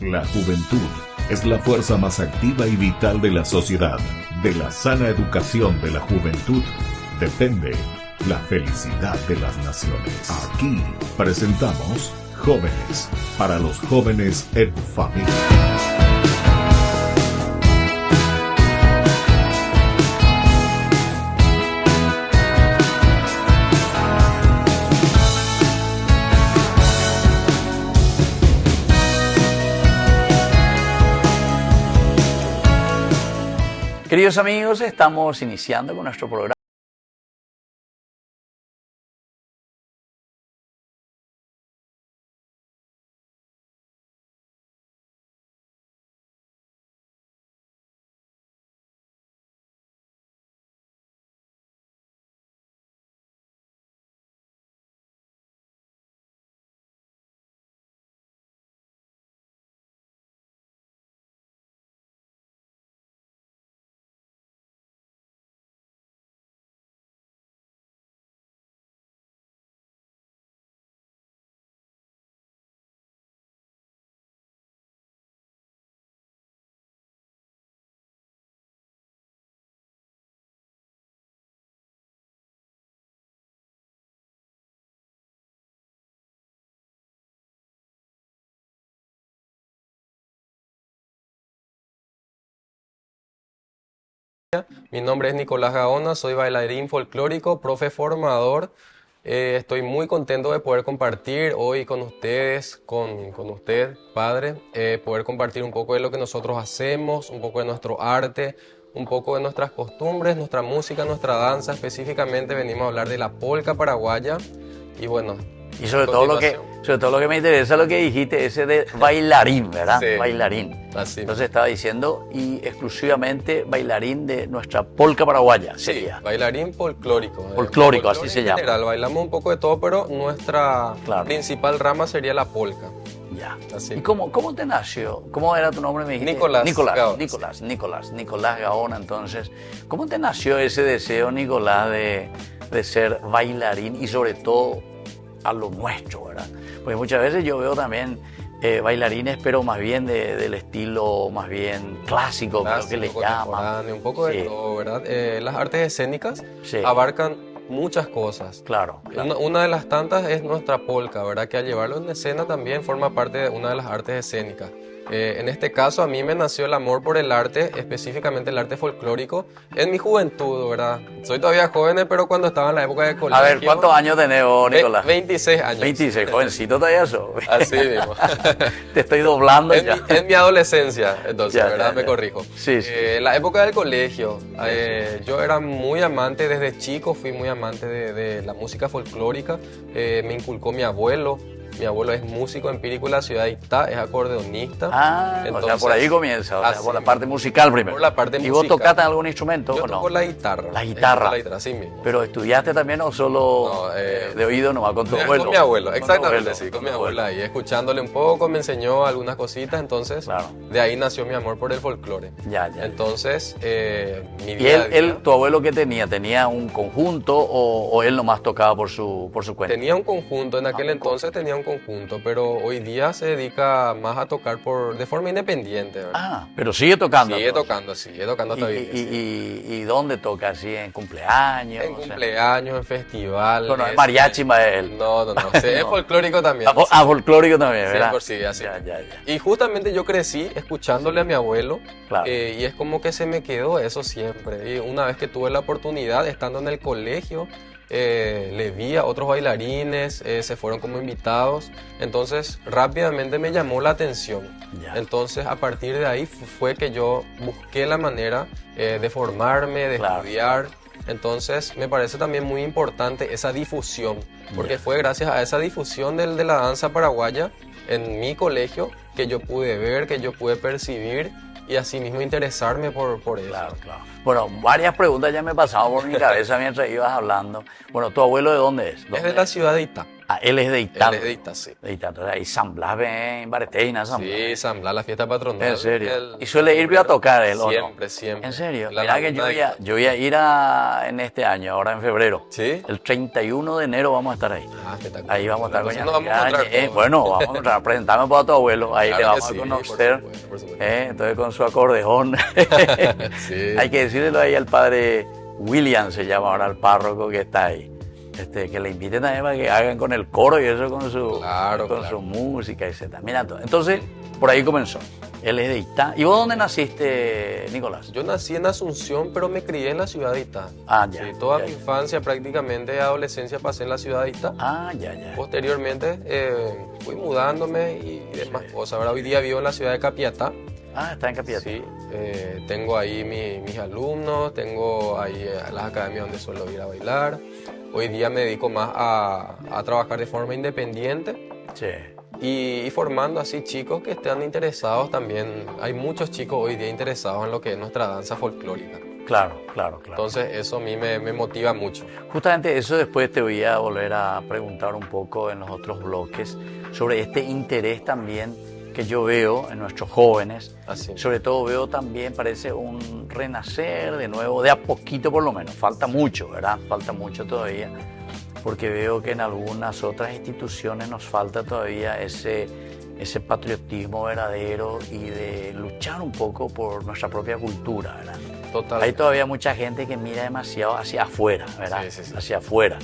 La juventud es la fuerza más activa y vital de la sociedad. De la sana educación de la juventud depende la felicidad de las naciones. Aquí presentamos Jóvenes, para los jóvenes en familia. Queridos amigos, estamos iniciando con nuestro programa. Mi nombre es Nicolás Gaona, soy bailarín folclórico, profe formador. Estoy muy contento de poder compartir hoy con ustedes, con usted, padre, poder compartir un poco de lo que nosotros hacemos, un poco de nuestro arte, un poco de nuestras costumbres, nuestra música, nuestra danza. Específicamente venimos a hablar de la polca paraguaya y bueno. Y sobre todo lo que me interesa lo que dijiste, ese de bailarín, ¿verdad? Sí. Bailarín. Así. Entonces estaba diciendo, y exclusivamente bailarín de nuestra polca paraguaya sería. Sí, bailarín folclórico. Folclórico, así se llama. En general, bailamos un poco de todo, pero nuestra Claro. principal rama sería la polca. Ya. Así. ¿Y cómo te nació? ¿Cómo era tu nombre? Me dijiste? Nicolás Gaona. Nicolás Gaona. Entonces, ¿cómo te nació ese deseo, Nicolás, de ser bailarín y sobre todo a lo nuestro, ¿verdad? Porque muchas veces yo veo también bailarines, pero más bien del estilo más bien clásico, creo que le llaman. Contemporáneo, un poco de Sí. todo, ¿verdad? Las artes escénicas Sí. abarcan muchas cosas. Claro. Una de las tantas es nuestra polca, ¿verdad? Que al llevarlo en escena también forma parte de una de las artes escénicas. En este caso a mí me nació el amor por el arte, específicamente el arte folclórico, en mi juventud, ¿verdad? Soy todavía joven, pero cuando estaba en la época de colegio... A ver, ¿cuántos años tenés vos, Nicolás? 26 años. 26, jovencito todavía sos. Así mismo. Te estoy doblando ya. En mi adolescencia, entonces, Ya, ¿verdad? ya, Me ya. corrijo. Sí, sí. La época del colegio, yo era muy amante, desde chico fui muy amante de la música folclórica. Me inculcó mi abuelo. Mi abuelo es músico empírico en la ciudad de Itá, es acordeonista. O sea, por ahí comienza, o sea, así por la mismo. parte musical primero. Por la parte ¿Y musical. vos tocaste algún instrumento Yo o no? toco la guitarra. La guitarra. La guitarra, sí mismo. ¿Pero estudiaste también o solo No, de oído nomás con tu abuelo? Con mi abuelo, Con tu exactamente, abuelo, sí, con tu mi abuelo ahí, escuchándole un poco, me enseñó algunas cositas, entonces Claro. de ahí nació mi amor por el folclore. Ya. Entonces, mi ¿Y día a día, tu abuelo qué tenía? ¿Tenía un conjunto o él nomás tocaba por su cuenta? tenía un conjunto, en aquel entonces tenía un conjunto, pero hoy día se dedica más a tocar de forma independiente, ¿verdad? Ah, pero sigue tocando. Sigue entonces. tocando hasta hoy día, sí. ¿Y dónde toca? ¿Así en cumpleaños? En O sea, cumpleaños, en festivales. bueno, es mariachi más él. No, sí, es folclórico también. Folclórico también, ¿verdad? 100%, así. Ya. Y justamente yo crecí escuchándole a mi abuelo, Claro. y es como que se me quedó eso siempre. Y una vez que tuve la oportunidad, estando en el colegio, le vi a otros bailarines, se fueron como invitados, entonces rápidamente me llamó la atención. Ya. Entonces a partir de ahí fue que yo busqué la manera de formarme, de Claro. estudiar. Entonces me parece también muy importante esa difusión, porque fue gracias a esa difusión de la danza paraguaya en mi colegio que yo pude ver, que yo pude percibir y asimismo interesarme por eso. Claro. Bueno, varias preguntas ya me pasaban por mi cabeza mientras ibas hablando. Bueno, ¿tu abuelo de dónde es? Es de la ciudad de Itá. Ah, él es de Itá. Él es de Itá, sí. De Itá. Entonces ahí San Blas en Bareteina, San Blas. Sí, San Blas, la fiesta patronal. En serio. ¿Y suele ir a tocar él o no? Siempre, siempre. ¿En serio? La Mirá que laguna yo voy a ir en este año, ahora en febrero. ¿Sí? El 31 de enero vamos a estar ahí. Ah, espectacular. Ahí vamos a estar con Entonces nos vamos a encontrar todos. Bueno, vamos a encontrar. Presentame para tu abuelo. Ahí Claro le que vamos sí, a conocer. por supuesto. Entonces con su acordeón. Sí. Hay que decirle ahí al padre William, se llama ahora el párroco que está ahí. Que le inviten también para que hagan con el coro y eso con su, Claro, con claro. su música, etc. Mira, entonces, por ahí comenzó. Él es de Itá. ¿Y vos dónde naciste, Nicolás? Yo nací en Asunción, pero me crié en la ciudad de Itá. Ah, ya. Sí, toda Ya, mi ya. infancia, prácticamente adolescencia, pasé en la ciudad de Itá. Ah, ya. Posteriormente fui mudándome y demás cosas. Ahora hoy día vivo en la ciudad de Capiatá. Ah, está en Capiatá. Sí, tengo ahí mis alumnos, tengo ahí las academias donde suelo ir a bailar. Hoy día me dedico más a trabajar de forma independiente Sí. y formando así chicos que estén interesados también. Hay muchos chicos hoy día interesados en lo que es nuestra danza folclórica. Claro. Entonces eso a mí me motiva mucho. Justamente eso después te voy a volver a preguntar un poco en los otros bloques sobre este interés también que yo veo en nuestros jóvenes. Así. Sobre todo veo también, parece un renacer de nuevo, de a poquito por lo menos. Falta mucho, ¿verdad? Falta mucho todavía, porque veo que en algunas otras instituciones nos falta todavía ese patriotismo verdadero y de luchar un poco por nuestra propia cultura, ¿verdad? Total. Hay todavía mucha gente que mira demasiado hacia afuera, ¿verdad? Sí. Hacia afuera,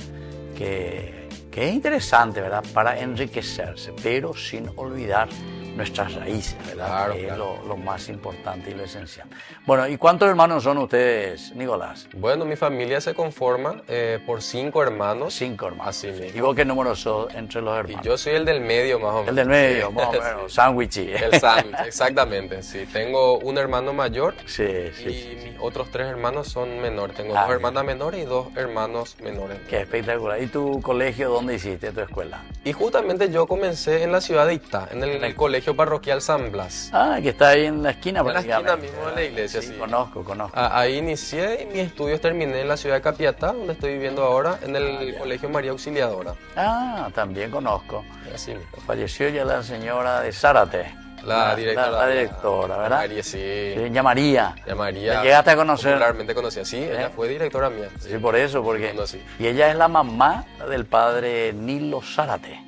que es interesante, ¿verdad? Para enriquecerse, pero sin olvidar nuestras raíces, ¿verdad? Claro, que claro. es lo más importante y lo esencial. Bueno, ¿y cuántos hermanos son ustedes, Nicolás? Bueno, mi familia se conforma por 5 hermanos. 5 hermanos. Así mismo. ¿Y vos qué número sos entre los Y hermanos? yo soy el del medio más o menos. El del medio, Sí. más o menos, sándwich. El sándwich, exactamente, sí. Tengo un hermano mayor Sí. y mis otros 3 hermanos son menores. Tengo Ah, 2 hermanas menores y 2 hermanos menores. Qué espectacular. ¿Y tu colegio dónde hiciste tu escuela? Y justamente yo comencé en la ciudad de Itá, en el colegio parroquial San Blas. Ah, que está ahí en la esquina. En la esquina prácticamente, mismo de la iglesia, Sí, sí. conozco. Ahí inicié y mis estudios terminé en la ciudad de Capiatá, donde estoy viviendo ahora, en el colegio María Auxiliadora. Ah, también conozco. Así mismo. Falleció ya la señora de Zárate. La directora. La directora, ¿verdad? María, sí. Sí, ya María. Ya María. ¿La llegaste a conocer? Popularmente conocida, sí. Ella fue directora mía. Sí, por eso, porque... Conocí. Y ella es la mamá del padre Nilo Zárate.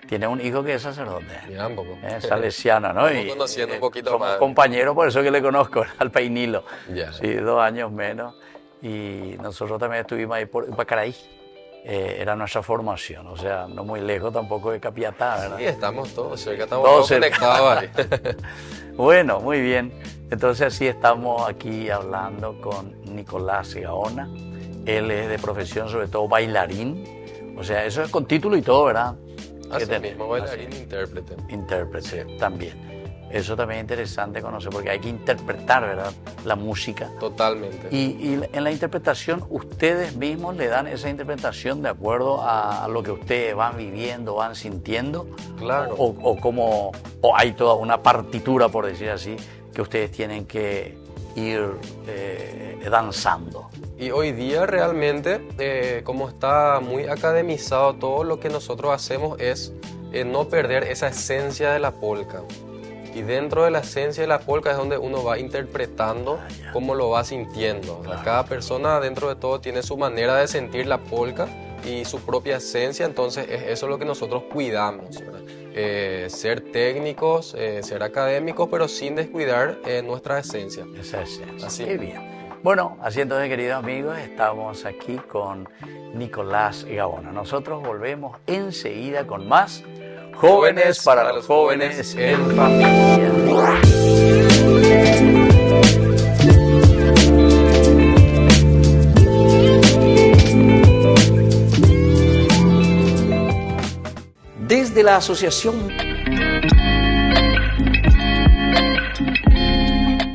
Tiene un hijo que es sacerdote. Mira, un poco. Salesiano, ¿no? Estamos conociendo un poquito somos más. compañeros, por eso que le conozco, al país Nilo. Ya. Sí, 2 años menos. Y nosotros también estuvimos ahí por Pacaraí. Era nuestra formación, o sea, no muy lejos tampoco de Capiatá, ¿verdad? Sí, estamos todos cerca, estamos Todos todos cerca. conectados ahí. Bueno, muy bien. Entonces así estamos aquí hablando con Nicolás Gaona. Él es de profesión sobre todo bailarín. O sea, eso es con título y todo, ¿verdad? Así Que mismo, bailarín, intérprete. Intérprete también. Eso también es interesante conocer porque hay que interpretar, ¿verdad? La música. Totalmente. Y en la interpretación, ustedes mismos le dan esa interpretación de acuerdo a lo que ustedes van viviendo, van sintiendo. Claro. O hay toda una partitura, por decir así, que ustedes tienen que ir danzando. Y hoy día realmente, como está muy academizado, todo lo que nosotros hacemos es no perder esa esencia de la polka. Y dentro de la esencia de la polka es donde uno va interpretando cómo lo va sintiendo. O sea, cada persona dentro de todo tiene su manera de sentir la polka y su propia esencia, entonces es eso lo que nosotros cuidamos, ¿verdad? Ser técnicos, ser académicos, pero sin descuidar nuestra esencia. Esa esencia. Así. Qué bien. Bueno, así entonces, queridos amigos, estamos aquí con Nicolás Gaona. Nosotros volvemos enseguida con más Jóvenes para los Jóvenes en Familia. Desde la Asociación...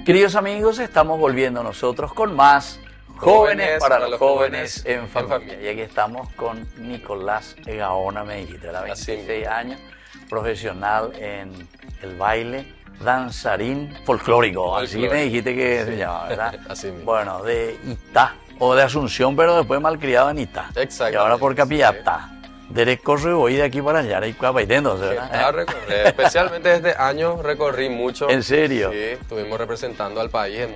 Queridos amigos, estamos volviendo nosotros con más Jóvenes para los Jóvenes en Familia. Y aquí estamos con Nicolás Gaona, me dijiste, ¿verdad? 26 años, profesional en el baile, danzarín folclórico, así me dijiste que se llama, ¿verdad? Así mismo. Bueno, de Itá, o de Asunción, pero después malcriado en Itá. Exactamente. Y ahora por Capiatá. Corre hoy de aquí para allá, y entonces, A ¿verdad? recorrer, especialmente este año recorrí mucho. ¿En serio? Sí, estuvimos representando al país en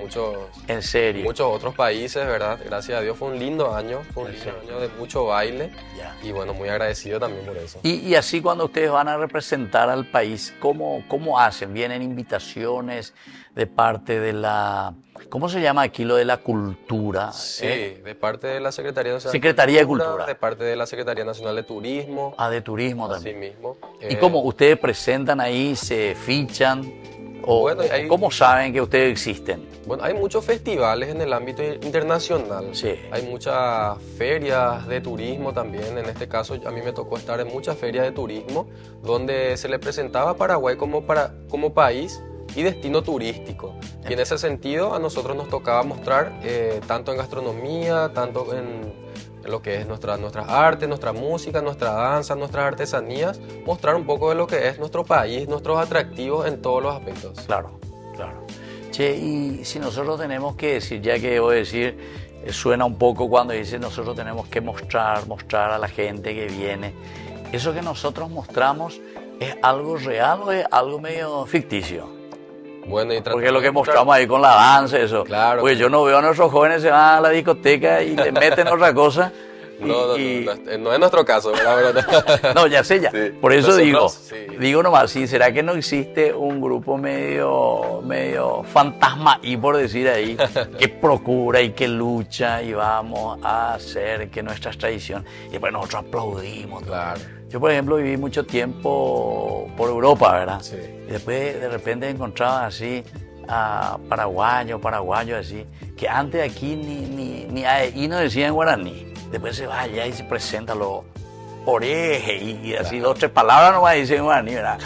En serio. muchos otros países, ¿verdad? Gracias a Dios fue un lindo año, fue un lindo año de mucho baile. Ya. Y bueno, muy agradecido también por eso. Y así cuando ustedes van a representar al país, ¿cómo hacen? ¿Vienen invitaciones de parte de la... ¿Cómo se llama aquí lo de la cultura? Sí, de parte de la Secretaría Nacional Secretaría de Cultura. de parte de la Secretaría Nacional de Turismo, Ah, de turismo así también. mismo. ¿Y cómo ustedes presentan ahí, se fichan? ¿O, Bueno, o hay- cómo saben que ustedes existen? Bueno, hay muchos festivales en el ámbito internacional. Sí. Hay muchas ferias de turismo también. En este caso, a mí me tocó estar en muchas ferias de turismo donde se le presentaba a Paraguay como país y destino turístico. Y en ese sentido, a nosotros nos tocaba mostrar tanto en gastronomía, tanto en lo que es nuestras artes, nuestra música, nuestra danza, nuestras artesanías, mostrar un poco de lo que es nuestro país, nuestros atractivos en todos los aspectos. Claro, claro. Che, y si nosotros tenemos que decir, ya que debo decir, suena un poco cuando dice nosotros tenemos que mostrar a la gente que viene, ¿eso que nosotros mostramos es algo real o es algo medio ficticio? Bueno, y Porque es lo que mostramos ahí con la danza, eso. Claro. Pues yo no veo a nuestros jóvenes se van a la discoteca y le meten otra cosa. No es nuestro caso, ¿verdad? No, ya sé, ya. Sí. Por eso Nosotros, digo nomás, sí, ¿será que no existe un grupo medio fantasma y por decir ahí, que procura y que lucha y vamos a hacer que nuestras tradiciones, y después nosotros aplaudimos. Claro. Yo, por ejemplo, viví mucho tiempo por Europa, ¿verdad? Sí. Y después de repente encontraba así a paraguayos así, que antes aquí ni ahí no decían guaraní. Después se va allá y se presenta los orejes y así dos, tres palabras nomás dicen guaraní, ¿verdad?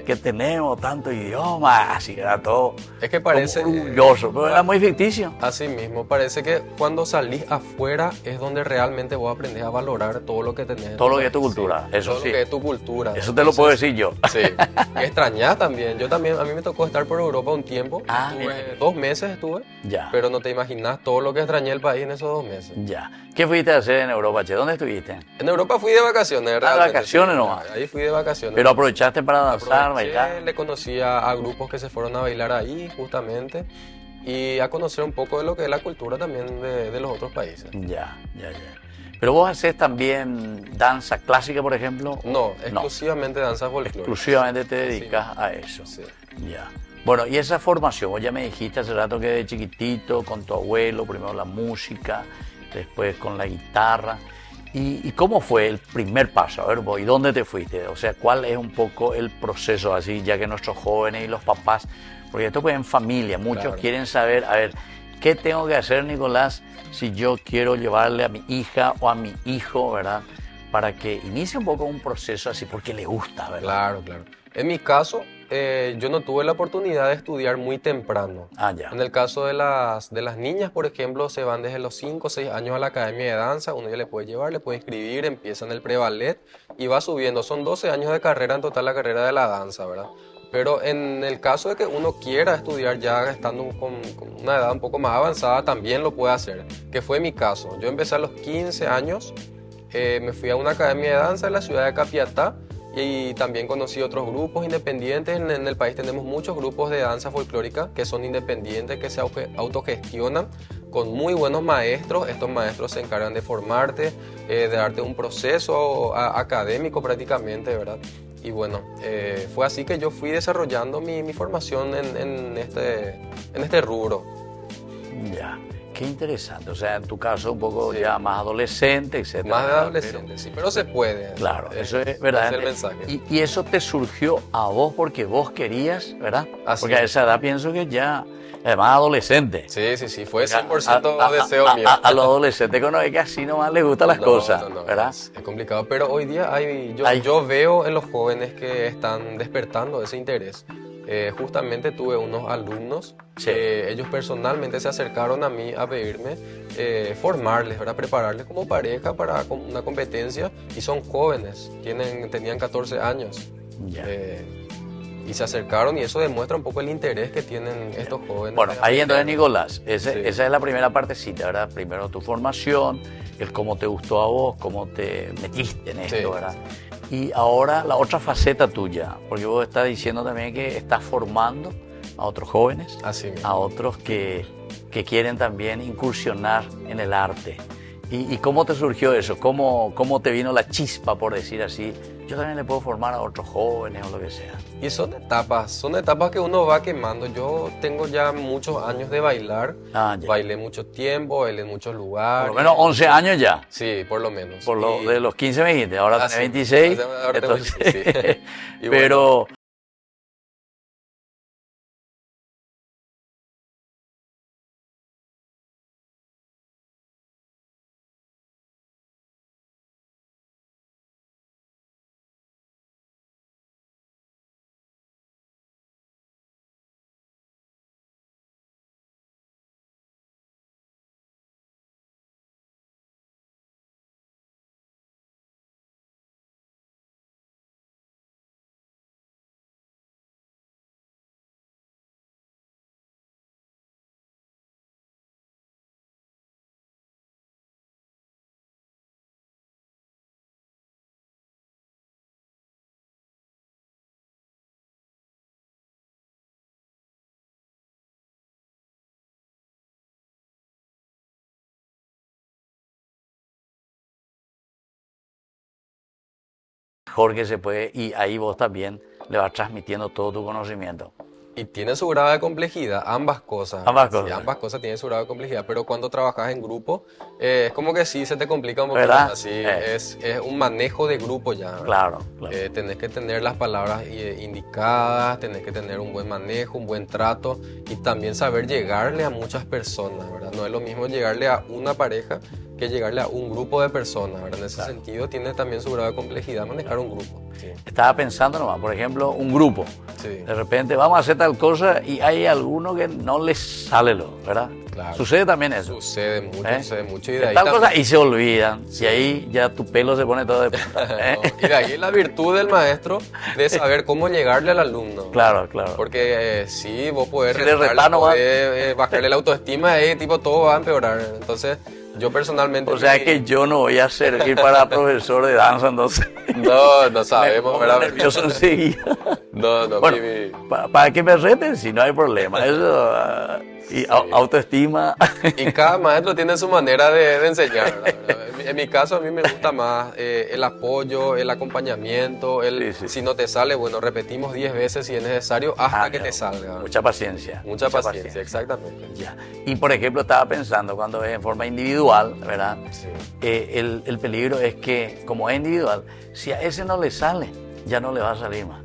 Que tenemos tanto idioma, así era todo. Es que parece... como orgulloso, pero era muy ficticio. Así mismo, parece que cuando salís afuera es donde realmente vos aprendés a valorar todo lo que tenés. en Todo tu lo que es tu país. cultura, eso todo sí. lo que es tu cultura. Eso te lo puedo decir yo. Sí. Y extrañás también. Yo también, a mí me tocó estar por Europa un tiempo. Ah, Estuve mira. 2 meses estuve. Ya. Pero no te imaginas todo lo que extrañé el país en esos 2 meses. Ya. ¿Qué fuiste a hacer en Europa, che? ¿Dónde estuviste? En Europa fui de vacaciones, realmente. vacaciones sí. nomás. Ahí fui de vacaciones. Pero aprovechaste para danzar, Aproveché, bailar. le conocí a grupos que se fueron a bailar ahí, justamente, y a conocer un poco de lo que es la cultura también de los otros países. Ya. Pero vos haces también danza clásica, por ejemplo. No, exclusivamente danza folclórica. Exclusivamente te dedicas a eso. Sí. Ya. Bueno, y esa formación, vos ya me dijiste hace rato que de chiquitito, con tu abuelo, primero la música, después con la guitarra. ¿Y cómo fue el primer paso? A ver, vos, ¿y dónde te fuiste? O sea, ¿cuál es un poco el proceso así, ya que nuestros jóvenes y los papás, porque esto pues en familia, muchos Claro. quieren saber, a ver, ¿qué tengo que hacer, Nicolás, si yo quiero llevarle a mi hija o a mi hijo, ¿verdad? Para que inicie un poco un proceso así, porque le gusta, ¿verdad? Claro. En mi caso, yo no tuve la oportunidad de estudiar muy temprano. Ah, ya. En el caso de las niñas, por ejemplo, se van desde los 5 o 6 años a la academia de danza, uno ya le puede llevar, le puede inscribir, empieza en el pre-ballet y va subiendo. Son 12 años de carrera en total la carrera de la danza, ¿verdad? Pero en el caso de que uno quiera estudiar ya estando con una edad un poco más avanzada, también lo puede hacer, que fue mi caso. Yo empecé a los 15 años, me fui a una academia de danza en la ciudad de Capiatá, y también conocí otros grupos independientes. En el país tenemos muchos grupos de danza folclórica que son independientes, que se autogestionan con muy buenos maestros. Estos maestros se encargan de formarte, de darte un proceso académico prácticamente, ¿verdad? Y bueno, fue así que yo fui desarrollando mi formación en este rubro. Ya. Qué interesante. O sea, en tu caso un poco ya más adolescente, etcétera. Más de adolescente, sí, pero se puede. Claro, eso es verdad. Ese es el mensaje. Y eso te surgió a vos porque vos querías, ¿verdad? Así Porque a es. esa edad pienso que ya, además adolescente. Sí, fue 100% deseo mío. A los adolescentes que uno ve que así nomás les gustan las cosas, No, ¿verdad? es complicado, pero hoy día Hay- yo veo en los jóvenes que están despertando ese interés. Justamente tuve unos alumnos Sí. que ellos personalmente se acercaron a mí a pedirme formarles, ¿verdad? Prepararles como pareja para una competencia y son jóvenes, tenían 14 años. Ya. y se acercaron y eso demuestra un poco el interés que tienen estos jóvenes. Bueno, ahí entonces, Nicolás, esa Sí. es la primera partecita, ¿verdad? Primero tu formación, el cómo te gustó a vos, cómo te metiste en esto, Sí. ¿verdad? Y ahora la otra faceta tuya, porque vos estás diciendo también que estás formando a otros jóvenes, Así mismo. a otros que quieren también incursionar en el arte. ¿Y cómo te surgió eso? ¿Cómo te vino la chispa, por decir así? Yo también le puedo formar a otros jóvenes o lo que sea. Y son etapas que uno va quemando. Yo tengo ya muchos años de bailar, Ah, ya. bailé mucho tiempo, bailé en muchos Por lugares. lo menos 11 años ya. Sí, por lo menos. De los 15 me dijiste, ahora Ah, tenés sí. 26. Ahora tengo Entonces, 26, sí. Y pero mejor que se puede, y ahí vos también le vas transmitiendo todo tu conocimiento. Y tiene su grado de complejidad, ambas cosas. Ambas Sí, cosas. ambas cosas tienen su grado de complejidad, pero cuando trabajas en grupo, es como que sí se te complica un poquito ¿Verdad? más. Sí, es un manejo de grupo ya, ¿verdad? Claro, claro. Tenés que tener las palabras indicadas, tenés que tener un buen manejo, un buen trato y también saber llegarle a muchas personas, ¿verdad? No es lo mismo llegarle a una pareja que llegarle a un grupo de personas, ¿verdad? En ese sentido tiene también su grado de complejidad manejar un grupo. Sí. Estaba pensando nomás, por ejemplo, un grupo. Sí. De repente vamos a hacer tal cosa y hay alguno que no les sale ¿verdad? Claro. Sucede también eso. Sucede mucho, ¿Eh? sucede mucho. Y De de ahí tal también- cosa y se olvidan. Y ahí ya tu pelo se pone todo de punta. ¿eh? No, y de ahí la virtud del maestro de saber cómo llegarle al alumno. Claro, claro. Porque sí, vos podés Si le retarle, retás, no va- podés, bajarle la autoestima y tipo todo va a empeorar. Entonces, yo personalmente... O sea que yo no voy a servir para profesor de danza, entonces. No Me sabemos, pongo ¿verdad? nervioso enseguida. No, Bueno, mi- para que me reten, si no hay problema. Eso, autoestima. Y cada maestro tiene su manera de enseñar, ¿verdad? En mi caso, a mí me gusta más el apoyo, el acompañamiento, Sí, sí. si no te sale, bueno, repetimos 10 veces si es necesario hasta que no, te salga. Mucha paciencia. Mucha paciencia, exactamente. Ya. Y por ejemplo, estaba pensando cuando es en forma individual, ¿verdad? Sí. El peligro es que, como es individual, si a ese no le sale, ya no le va a salir más.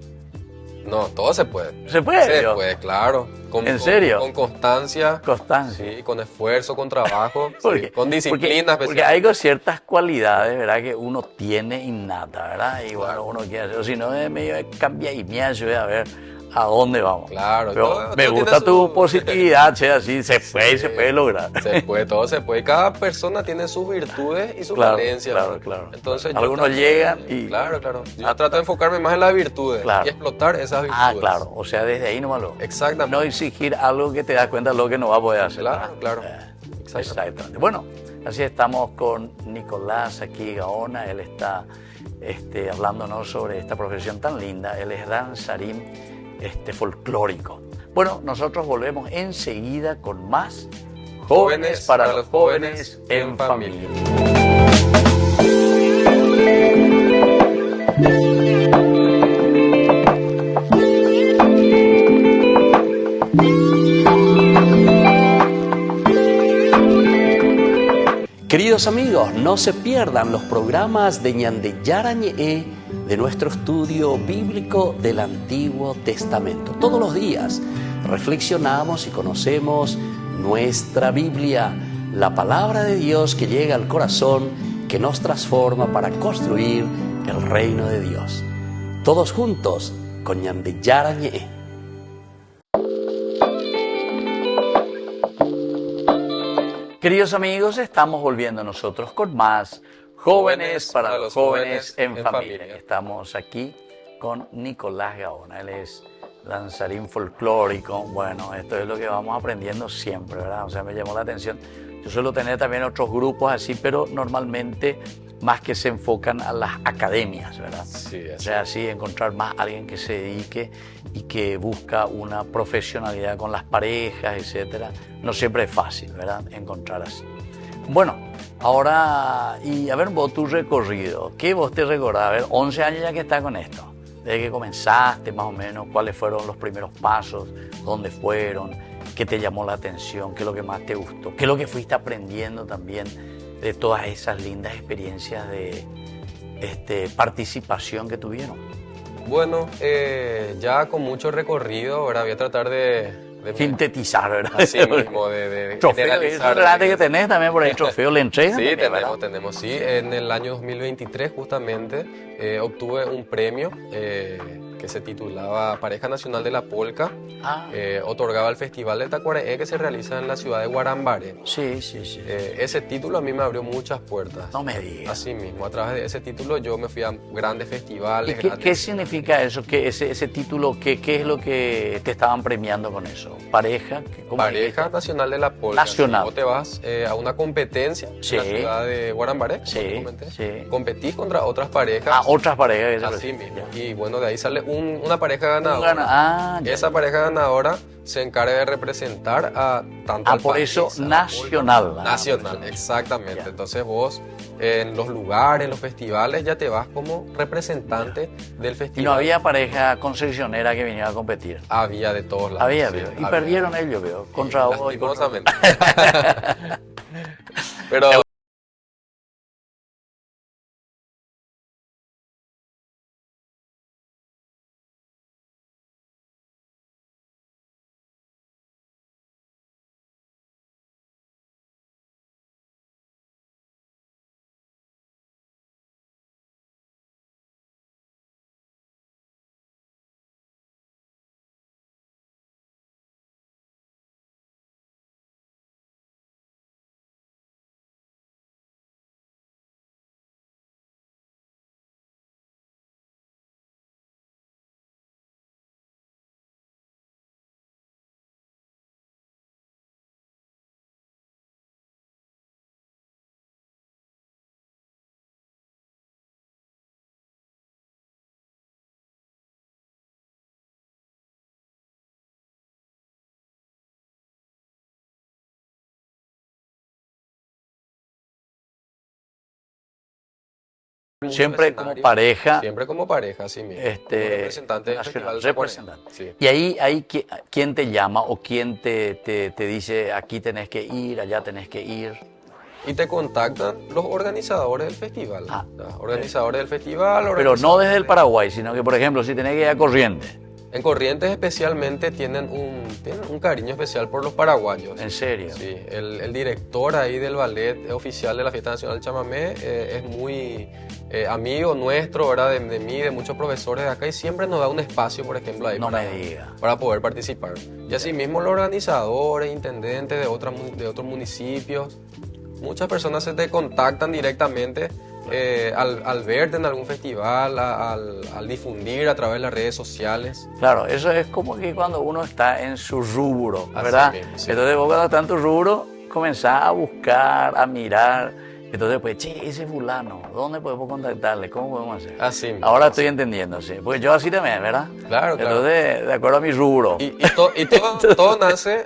No, todo se puede. ¿Se puede? Se Yo- puede, claro. ¿En serio? Con constancia. Constancia. Sí, con esfuerzo, con trabajo, sí, Porque, con disciplina porque hay ciertas cualidades, ¿verdad? Que uno tiene innata, ¿verdad? Y bueno, uno quiere hacer. O si no, es medio de cambia y me hace a ver a dónde vamos. Claro, Pero todo me tiene gusta su- tu positividad, che, así se puede y se puede lograr. Se puede, todo se puede. Cada persona tiene sus virtudes y sus Claro, carencias. claro, ¿verdad? claro. Entonces, yo Algunos trato- llegan y- Claro, claro. Yo trato de enfocarme más en las virtudes Claro. y explotar esas virtudes. Ah, claro. O sea, desde ahí nomás lo. Exactamente. No exigir algo que te das cuenta de lo que no va a poder hacer. Claro, claro. Exactamente. Bueno, así estamos con Nicolás aquí Gaona. Él está hablándonos sobre esta profesión tan linda. Él es danzarín folclórico. Bueno, nosotros volvemos enseguida con más Jóvenes para los jóvenes en familia. Queridos amigos, no se pierdan los programas de Ñande Yarañe de nuestro estudio bíblico del Antiguo Testamento. Todos los días reflexionamos y conocemos nuestra Biblia, la palabra de Dios que llega al corazón, que nos transforma para construir el reino de Dios. Todos juntos con Ñande Yarañe. Queridos amigos, estamos volviendo nosotros con más Jóvenes para los jóvenes en familia. Estamos aquí con Nicolás Gaona. Él es danzarín folclórico. Bueno, esto es lo que vamos aprendiendo siempre, ¿verdad? O sea, me llamó la atención. Yo suelo tener también otros grupos así, pero normalmente más que se enfocan a las academias, ¿verdad? Sí, O sea, así encontrar más alguien que se dedique y que busca una profesionalidad con las parejas, etcétera. No siempre es fácil, ¿verdad? Encontrar así. Bueno, ahora, y a ver vos tu recorrido, ¿qué vos te recordás? A ver, 11 años ya que estás con esto, desde que comenzaste más o menos, ¿cuáles fueron los primeros pasos? ¿Dónde fueron? ¿Qué te llamó la atención? ¿Qué es lo que más te gustó? ¿Qué es lo que fuiste aprendiendo también de todas esas lindas experiencias de participación que tuvieron? Bueno, ya con mucho recorrido, ¿verdad? Voy a tratar de Sintetizar, ¿verdad? así mismo, de Trofeo, generalizar. grande que tenés también por ahí, trofeo le entregan. Sí, también, ¿verdad? tenemos, sí. En el año 2023 justamente obtuve un premio que se titulaba Pareja Nacional de la Polca, otorgaba al Festival de Tacuarembó que se realiza en la ciudad de Guarambaré. Sí. Ese título a mí me abrió muchas puertas. No me digas. Así mismo, a través de ese título yo me fui a grandes ¿Y festivales. qué significa eso? ¿Qué, ese título, qué es lo que te estaban premiando con eso? ¿Pareja? ¿Cómo Pareja dijiste? Nacional de la Polca. Nacional. Sí, vos te vas a una competencia Sí. en la ciudad de Guarambaré, como Sí, te comenté. sí. Competís contra otras parejas. Ah, otras parejas. Que se Así presentan. mismo. Y bueno, de ahí sale una pareja ganadora. Ya. Esa pareja ganadora se encarga de representar a tanto al por país, eso a la nacional. polca. Nacional, por eso. exactamente. Ya. Entonces vos en los lugares, en los festivales, ya te vas como representante del Y festival. no había pareja concesionera que viniera a competir. Había de todos lados. Había, sí, veo. Y había. perdieron ellos, veo. Contra vos y contra... Lastimosamente. Pero Siempre como escenario, pareja. Siempre como pareja, así mismo. Como representante del nacional, Festival de Tacuarembó. representante. Sí. Y ahí ¿quién te llama o quién te dice aquí tenés que ir, allá tenés que ir? Y te contactan los organizadores del festival. Ah, Los organizadores del festival. Pero no organizadores desde el Paraguay, sino que, por ejemplo, si tenés que ir a Corrientes. En Corrientes especialmente tienen un cariño especial por los paraguayos. ¿En serio? Sí, el director ahí del ballet oficial de la Fiesta Nacional del Chamamé es muy amigo nuestro, ¿verdad? De mí, de muchos profesores de acá y siempre nos da un espacio, por ejemplo, ahí No me diga. para poder participar. Y así mismo los organizadores, intendentes de otros municipios, muchas personas se te contactan directamente al verte en algún festival, al difundir a través de las redes sociales. Claro, eso es como que cuando uno está en su rubro, Así ¿verdad? mismo, sí. Entonces vos cuando estás en tu rubro, comenzás a buscar, a mirar. Entonces, pues, che, ese fulano, ¿dónde podemos contactarle? ¿Cómo podemos hacer? Así mismo. Ahora estoy entendiendo, sí. Porque yo así también, ¿verdad? Claro, claro. Entonces, de acuerdo a mi rubro. Y todo nace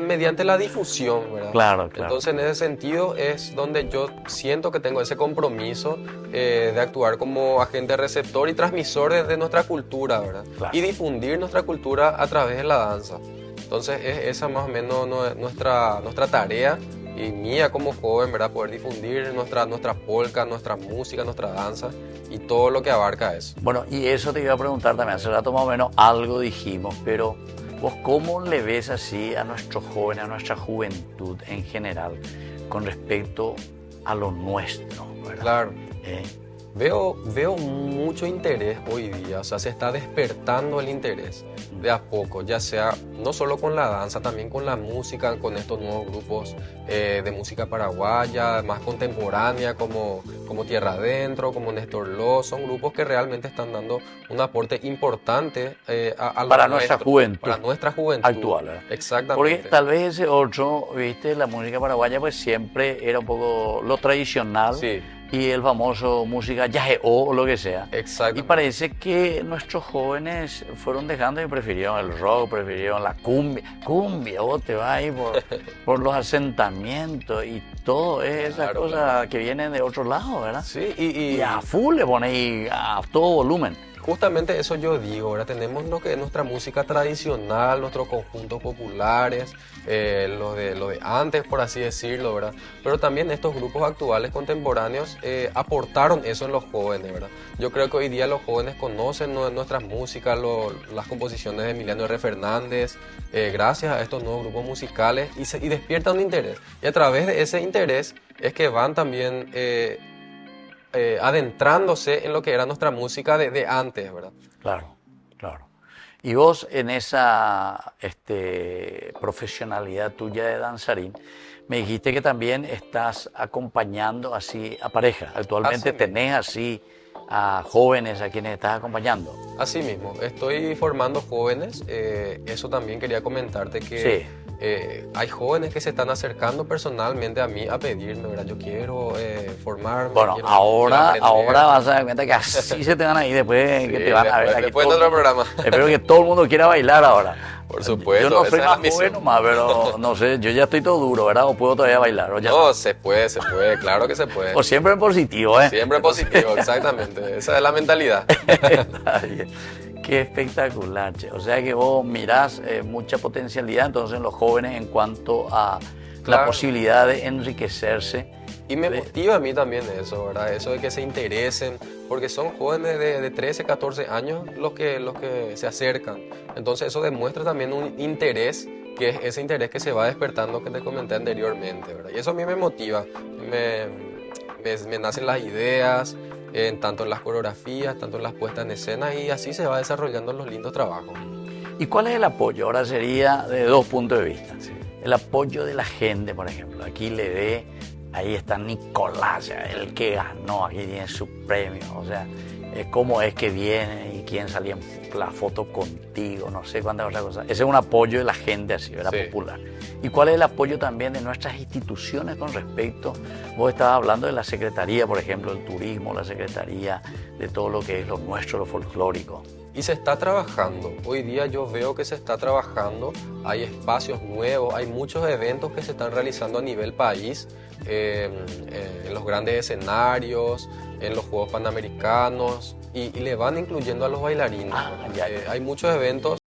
mediante la difusión, ¿verdad? Claro. Entonces, en ese sentido es donde yo siento que tengo ese compromiso de actuar como agente receptor y transmisor de nuestra cultura, ¿verdad? Claro. Y difundir nuestra cultura a través de la danza. Entonces, es esa más o menos nuestra tarea y mía como joven, ¿verdad? Poder difundir nuestra polca, nuestra música, nuestra danza y todo lo que abarca eso. Bueno, y eso te iba a preguntar también. Hace rato más o menos algo dijimos, pero vos cómo le ves así a nuestros jóvenes, a nuestra juventud en general, con respecto a lo nuestro, ¿verdad? Claro. Veo mucho interés hoy día, o sea, se está despertando el interés de a poco, ya sea no solo con la danza, también con la música, con estos nuevos grupos de música paraguaya, más contemporánea, como Tierra Adentro, como Néstor Loz. Son grupos que realmente están dando un aporte importante a para nuestra juventud. Para nuestra juventud actual, ¿verdad? Exactamente. Porque tal vez ese otro, viste, la música paraguaya pues siempre era un poco lo tradicional. Sí. Y el famoso música yajeó o lo que sea. Exacto. Y parece que nuestros jóvenes fueron dejando y prefirieron el rock, prefirieron la cumbia. Cumbia, vos te vas ahí por los asentamientos y todo esas cosas que vienen de otro lado, ¿verdad? Sí, y a full le ponéis a todo volumen. Justamente eso yo digo, ¿verdad? Tenemos lo que es nuestra música tradicional, nuestros conjuntos populares, lo de antes, por así decirlo, ¿verdad? Pero también estos grupos actuales contemporáneos aportaron eso en los jóvenes, ¿verdad? Yo creo que hoy día los jóvenes conocen nuestras músicas, las composiciones de Emiliano R. Fernández, gracias a estos nuevos grupos musicales y despiertan un interés. Y a través de ese interés es que van también adentrándose en lo que era nuestra música de antes, ¿verdad? Claro, claro. Y vos en esa profesionalidad tuya de danzarín, me dijiste que también estás acompañando así a pareja. Actualmente tenés así a jóvenes a quienes estás acompañando. Así mismo, estoy formando jóvenes. Eso también quería comentarte que hay jóvenes que se están acercando personalmente a mí a pedirme, ¿verdad? Yo quiero formarme. Bueno, ahora vas a dar cuenta que así se te van a ir después que te van a ver aquí. Después de otro programa. Espero que todo el mundo quiera bailar ahora. Por supuesto. Yo no soy más joven nomás, pero no sé, yo ya estoy todo duro, ¿verdad? ¿O puedo todavía bailar? ¿O ya no, se puede, claro que se puede. O siempre en positivo, ¿eh? Siempre en positivo, exactamente. Esa es la mentalidad. Está bien. Qué espectacular, che. O sea que vos mirás mucha potencialidad entonces en los jóvenes en cuanto a la posibilidad de enriquecerse. Y me motiva a mí también eso, ¿verdad? Eso de que se interesen, porque son jóvenes de 13, 14 años los que se acercan. Entonces eso demuestra también un interés, que es ese interés que se va despertando que te comenté anteriormente, ¿verdad? Y eso a mí me motiva, me nacen las ideas, tanto en las coreografías, tanto en las puestas en escena, y así se va desarrollando los lindos trabajos. ¿Y cuál es el apoyo? Ahora sería de dos puntos de vista. Sí. El apoyo de la gente, por ejemplo. Aquí le ve, ahí está Nicolás, el que ganó, aquí tiene su premio. O sea, cómo es que viene y quién salía en la foto contigo, no sé cuántas otras cosas. Ese es un apoyo de la gente así, ¿verdad? Sí. Popular. ¿Y cuál es el apoyo también de nuestras instituciones con respecto? Vos estabas hablando de la Secretaría, por ejemplo, del turismo, la Secretaría de todo lo que es lo nuestro, lo folclórico. Y se está trabajando. Hoy día yo veo que se está trabajando, hay espacios nuevos, hay muchos eventos que se están realizando a nivel país, en los grandes escenarios, en los Juegos Panamericanos, y le van incluyendo a los bailarines. Hay muchos eventos.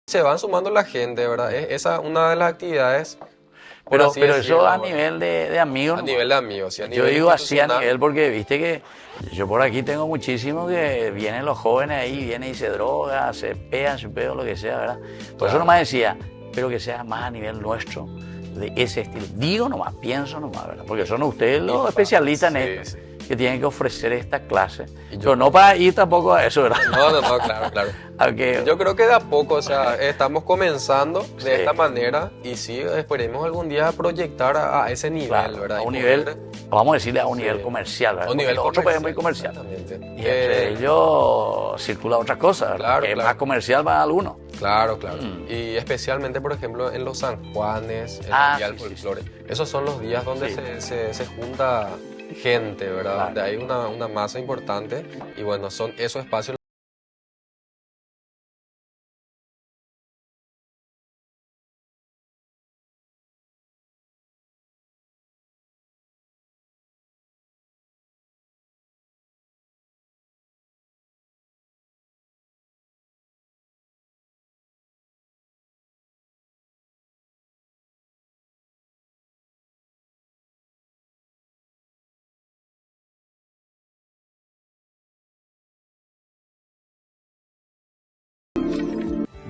Se van sumando la gente, ¿verdad? Esa es una de las actividades. Pero eso a nivel de amigos. A nivel de amigos, sí. Yo digo así a nivel porque viste que yo por aquí tengo muchísimos que vienen los jóvenes ahí, vienen y se drogan, se pegan, su pedo, lo que sea, ¿verdad? Por eso nomás decía, pero que sea más a nivel nuestro, de ese estilo. Digo nomás, pienso nomás, ¿verdad? Porque son ustedes los especialistas en esto. Sí. que tienen que ofrecer esta clase, pero no para ir tampoco a eso, ¿verdad? No, claro, claro. Aunque, yo creo que de a poco, o sea, estamos comenzando de esta manera y sí, esperemos algún día proyectar a ese nivel, claro, ¿verdad? a un nivel, vamos a decirle a un nivel comercial, ¿verdad? A un nivel otro comercial, es muy comercial. exactamente. Y entre ellos circula otra cosa, ¿verdad? Claro, que claro. es más comercial para algunos. Claro. Y especialmente, por ejemplo, en los San Juanes, en el Día del Folclore. Esos son los días donde se junta gente, ¿verdad? Claro. Donde hay una masa importante y bueno, son esos espacios.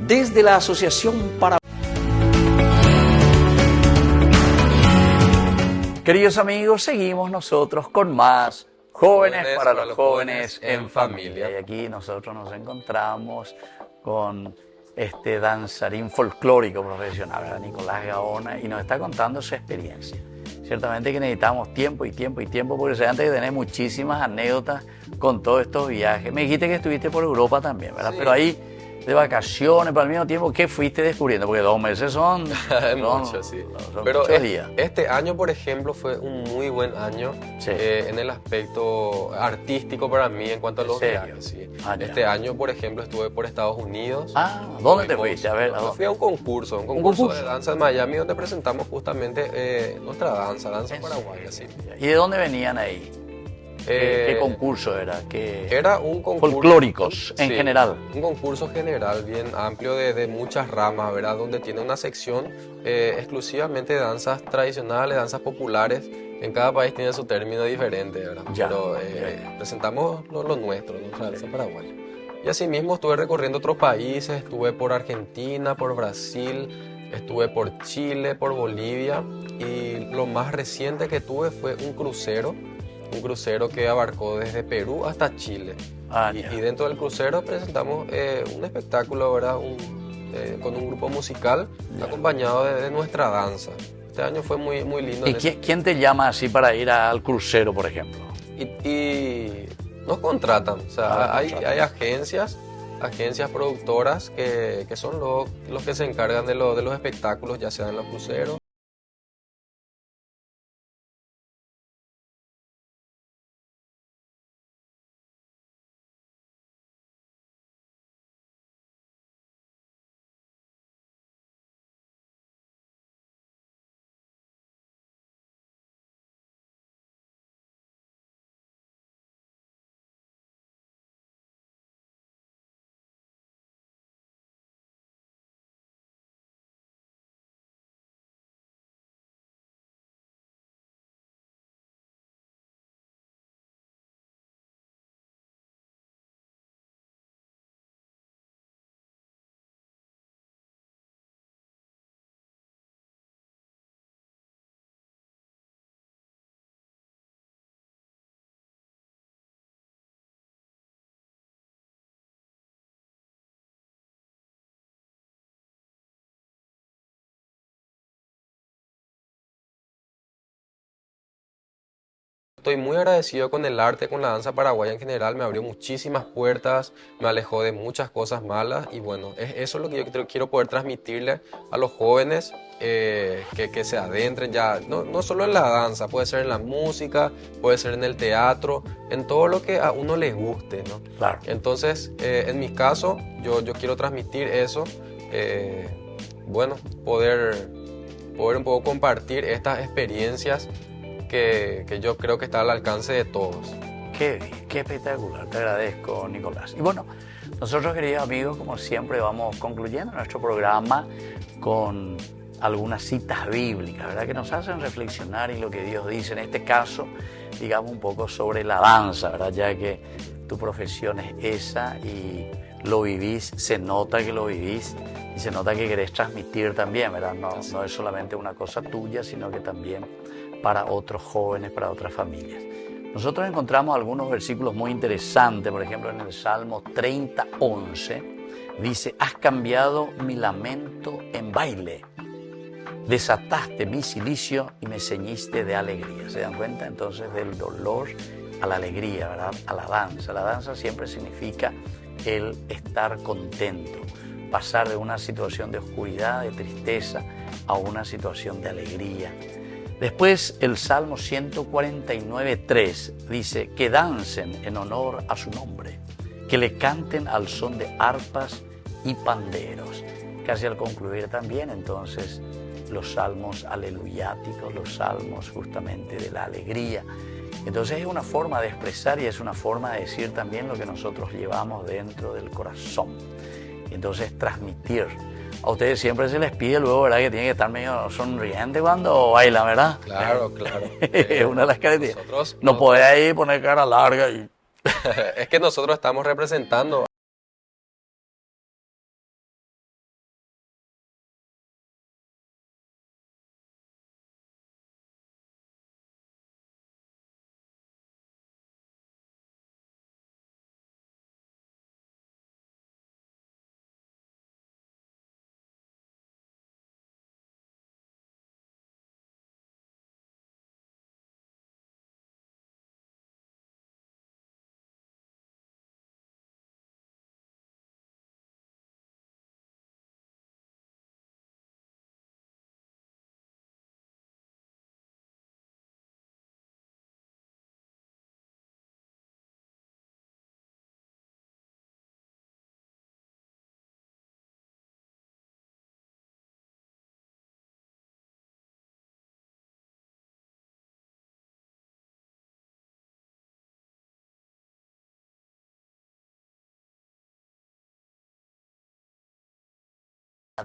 Desde la Asociación para... Queridos amigos, seguimos nosotros con más Jóvenes para los Jóvenes en Familia. Y aquí nosotros nos encontramos con este danzarín folclórico profesional, ¿verdad? Nicolás Gaona, y nos está contando su experiencia. Ciertamente que necesitamos tiempo, porque antes de tener muchísimas anécdotas con todos estos viajes. Me dijiste que estuviste por Europa también, ¿verdad? Sí. Pero ahí, de vacaciones, pero al mismo tiempo, ¿qué fuiste descubriendo? Porque 2 meses son Mucho, sí. son Pero muchos días. este año, por ejemplo, fue un muy buen año en el aspecto artístico para mí en cuanto a los viajes. Sí. Este año, por ejemplo, estuve por Estados Unidos. ¿Dónde te fuiste? A ver, ¿a dónde? Fui a un concurso de danza en Miami donde presentamos justamente nuestra danza paraguaya. Sí. ¿Y de dónde venían ahí? ¿Qué concurso era? Era un concurso... Folclóricos, en general. Un concurso general bien amplio de muchas ramas, ¿verdad? Donde tiene una sección exclusivamente de danzas tradicionales, danzas populares. En cada país tiene su término diferente, ¿verdad? Pero presentamos lo nuestro, nuestra danza paraguaya. Y asimismo estuve recorriendo otros países, estuve por Argentina, por Brasil, estuve por Chile, por Bolivia. Y lo más reciente que tuve fue un crucero que abarcó desde Perú hasta Chile. Y dentro del crucero presentamos un espectáculo, ¿verdad? Con un grupo musical acompañado de nuestra danza. Este año fue muy, muy lindo. ¿Y quién te llama así para ir al crucero, por ejemplo? Y nos contratan, o sea, hay agencias productoras que son los que se encargan de los espectáculos, ya sean los cruceros. Estoy muy agradecido con el arte, con la danza paraguaya en general, me abrió muchísimas puertas, me alejó de muchas cosas malas y bueno, eso es lo que yo quiero poder transmitirle a los jóvenes, que se adentren ya, no solo en la danza, puede ser en la música, puede ser en el teatro, en todo lo que a uno le guste, ¿no? Claro. Entonces, en mi caso, yo quiero transmitir eso, bueno, poder un poco compartir estas experiencias que yo creo que está al alcance de todos. Qué espectacular, te agradezco, Nicolás. Y bueno, nosotros, queridos amigos, como siempre vamos concluyendo nuestro programa con algunas citas bíblicas, ¿verdad? Que nos hacen reflexionar en lo que Dios dice, en este caso, digamos un poco sobre la danza, ¿verdad? Ya que tu profesión es esa y lo vivís, se nota que lo vivís y se nota que querés transmitir también, ¿verdad? No es solamente una cosa tuya, sino que también para otros jóvenes, para otras familias. nosotros encontramos algunos versículos muy interesantes. Por ejemplo, en el Salmo 30:11 dice: has cambiado mi lamento en baile, desataste mi cilicio y me ceñiste de alegría. ¿Se dan cuenta? Entonces, del dolor a la alegría, ¿verdad? A la danza. La danza siempre significa el estar contento, pasar de una situación de oscuridad, de tristeza, a una situación de alegría. Después, el Salmo 149:3 dice: que dancen en honor a su nombre, que le canten al son de arpas y panderos. Casi al concluir también, entonces, los salmos aleluyáticos, los salmos justamente de la alegría. Entonces es una forma de expresar y es una forma de decir también lo que nosotros llevamos dentro del corazón. Entonces transmitir. A ustedes siempre se les pide luego, ¿verdad?, que tienen que estar medio sonriente cuando bailan, ¿verdad? Claro, claro. Es una de las características. No podés ahí poner cara larga y... Es que nosotros estamos representando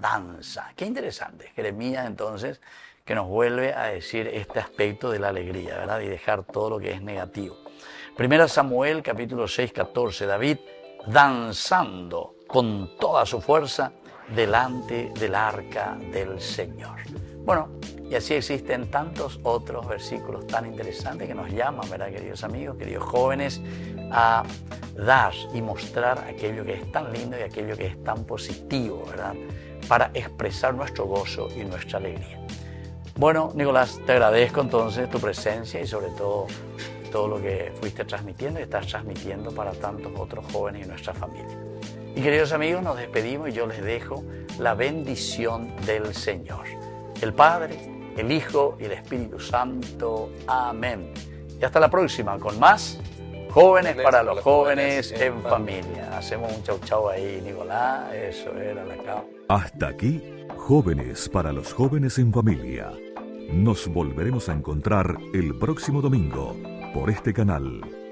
danza. Qué interesante. Jeremías, entonces, que nos vuelve a decir este aspecto de la alegría, ¿verdad? Y dejar todo lo que es negativo. Primera Samuel, capítulo 6:14. David danzando con toda su fuerza delante del arca del Señor. Bueno, y así existen tantos otros versículos tan interesantes que nos llaman, ¿verdad, queridos amigos, queridos jóvenes, a dar y mostrar aquello que es tan lindo y aquello que es tan positivo, ¿verdad?, para expresar nuestro gozo y nuestra alegría. Bueno, Nicolás, te agradezco entonces tu presencia y sobre todo lo que fuiste transmitiendo y estás transmitiendo para tantos otros jóvenes y nuestra familia. Y queridos amigos, nos despedimos y yo les dejo la bendición del Señor. El Padre, el Hijo y el Espíritu Santo. Amén. Y hasta la próxima con más Jóvenes para los jóvenes en familia. Hacemos un chau chau ahí, Nicolás. Eso era la cama. Hasta aquí, Jóvenes para los jóvenes en familia. Nos volveremos a encontrar el próximo domingo por este canal.